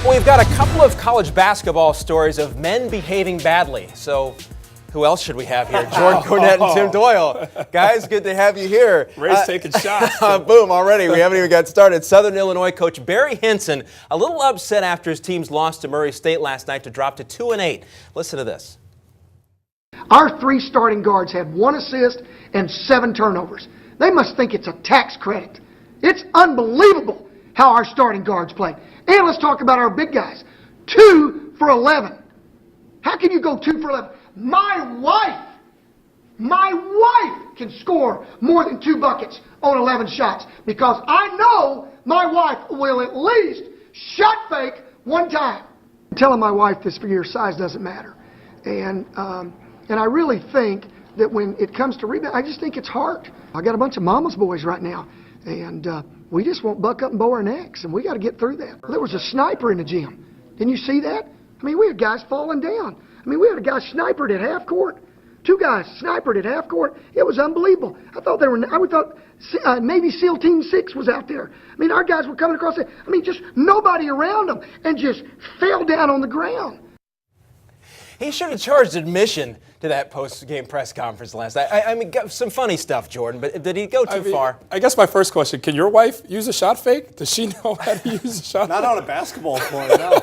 Well, we've got a couple of college basketball stories of men behaving badly. So who else should we have here? Jordan Cornette and Tim Doyle. Guys, good to have you here. Ray's taking shots. Boom, already. We haven't even got started. Southern Illinois coach Barry Hinson, a little upset after his team's loss to Murray State last night to drop to 2-8. Listen to this. Our three starting guards had 1 assist and 7 turnovers. They must think it's a tax credit. It's unbelievable how our starting guards played. And let's talk about our big guys. 2 for 11. How can you go 2 for 11? My wife can score more than 2 buckets on 11 shots because I know my wife will at least shot fake 1 time. I'm telling my wife this for your size doesn't matter. And I really think that when it comes to rebound, I just think it's hard. I got a bunch of mama's boys right now, and we just won't buck up and bow our necks, and we got to get through that. There was a sniper in the gym. Didn't you see that? I mean, we had guys falling down. I mean, we had a guy snipered at half court. 2 guys snipered at half court. It was unbelievable. I thought Navy SEAL Team 6 was out there. I mean, our guys were coming across it. I mean, just nobody around them, and just fell down on the ground. He should have charged admission to that post-game press conference last night. I mean, some funny stuff, Jordan, but did he go too far? I guess my first question, can your wife use a shot fake? Does she know how to use a shot fake? Not on a basketball court, no.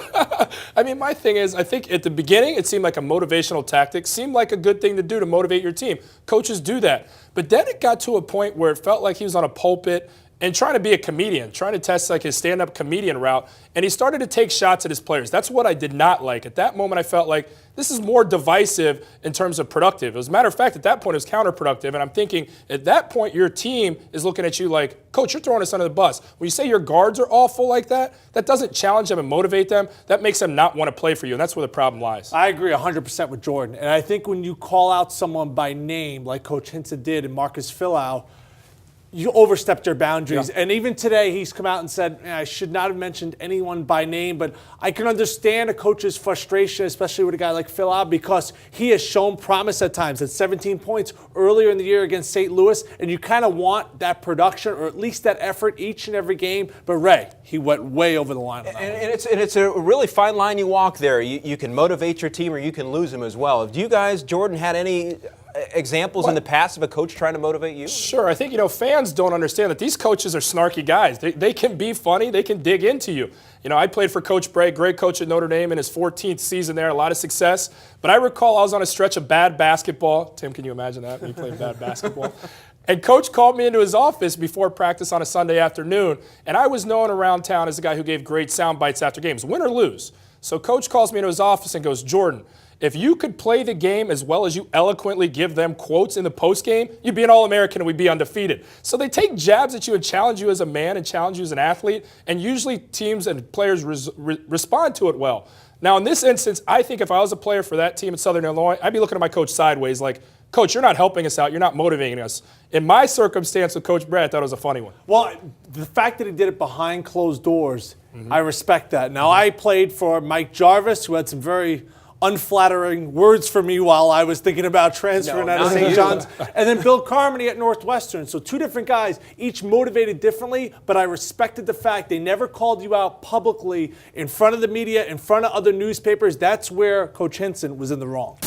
I mean, my thing is, I think at the beginning it seemed like a motivational tactic, seemed like a good thing to do to motivate your team. Coaches do that. But then it got to a point where it felt like he was on a pulpit and trying to be a comedian, trying to test like his stand-up comedian route, and he started to take shots at his players. That's what I did not like. At that moment, I felt like this is more divisive in terms of productive. As a matter of fact, at that point, it was counterproductive, and I'm thinking, at that point, your team is looking at you like, Coach, you're throwing us under the bus. When you say your guards are awful like that, that doesn't challenge them and motivate them. That makes them not want to play for you, and that's where the problem lies. I agree 100% with Jordan, and I think when you call out someone by name, like Coach Hinson did and Marcus Fillau, you overstepped your boundaries. Yeah. And even today, he's come out and said, I should not have mentioned anyone by name, but I can understand a coach's frustration, especially with a guy like Phil Out, because he has shown promise at times at 17 points earlier in the year against St. Louis, and you kind of want that production or at least that effort each and every game. But Ray, he went way over the line. And it's a really fine line you walk there. You can motivate your team or you can lose them as well. Have you guys, Jordan, had any examples in the past of a coach trying to motivate you? Sure. I think, fans don't understand that these coaches are snarky guys. They can be funny. They can dig into you. I played for Coach Bray, great coach at Notre Dame in his 14th season there, a lot of success. But I recall I was on a stretch of bad basketball. Tim, can you imagine that when you played bad basketball? And Coach called me into his office before practice on a Sunday afternoon, and I was known around town as a guy who gave great sound bites after games, win or lose. So Coach calls me into his office and goes, Jordan, if you could play the game as well as you eloquently give them quotes in the postgame, you'd be an All-American and we'd be undefeated. So they take jabs at you and challenge you as a man and challenge you as an athlete, and usually teams and players respond to it well. Now, in this instance, I think if I was a player for that team at Southern Illinois, I'd be looking at my coach sideways like, Coach, you're not helping us out. You're not motivating us. In my circumstance with Coach Brad, I thought it was a funny one. Well, the fact that he did it behind closed doors, I respect that. Now, I played for Mike Jarvis, who had some very unflattering words for me while I was thinking about transferring out of St. John's. And then Bill Carmody at Northwestern. So 2 different guys, each motivated differently, but I respected the fact they never called you out publicly in front of the media, in front of other newspapers. That's where Coach Hinson was in the wrong.